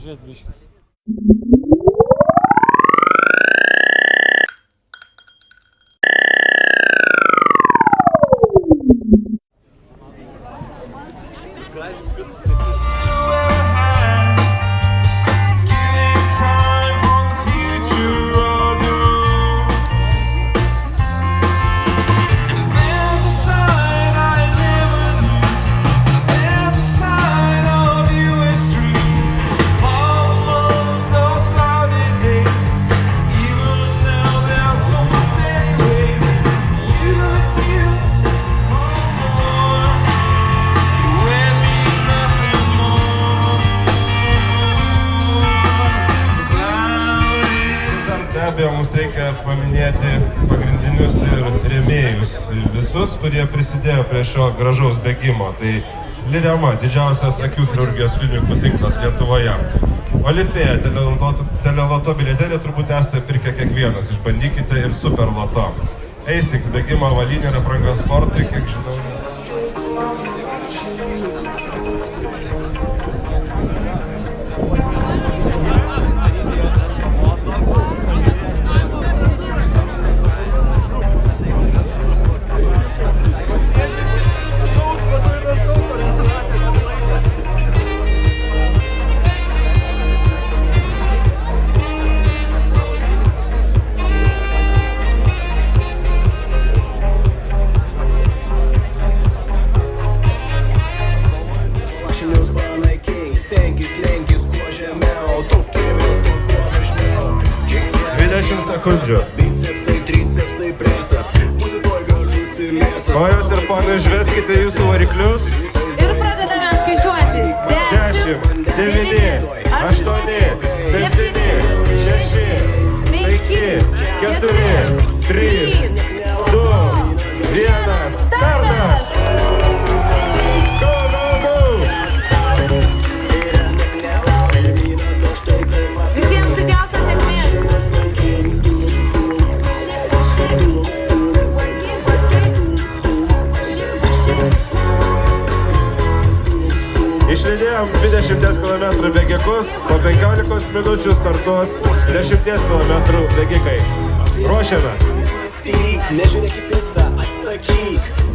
Žiūrėt, biškai. Be abejo, mums reikia paminėti pagrindinius ir rėmėjus, visus, kurie prisidėjo prie šio gražaus bėgimo. Tai Lirema, didžiausias akių chirurgijos klinikų tinklas Lietuvoje. Olifėja, teleloto bilietėlį turbūt esate pirkę kiekvienas, išbandykite ir super loto. Eistix, bėgimo avalynė ir apranga sportui, kiek žinau. Sekundžių. Kojos ir ponai, žveskite jūsų variklius. Ir pradedame skaičiuoti. 10, 9, 8, 7, 6, 5, 4, 3, 2, 1, startas! Go, go, go! Visiems didžiausias sėkmės. Išlydėjom 20 km bėgikus, po 15 minučių startuos 10 km bėgikai. Ruošiamės. Nežiūrėk į pizzą, atsakyk.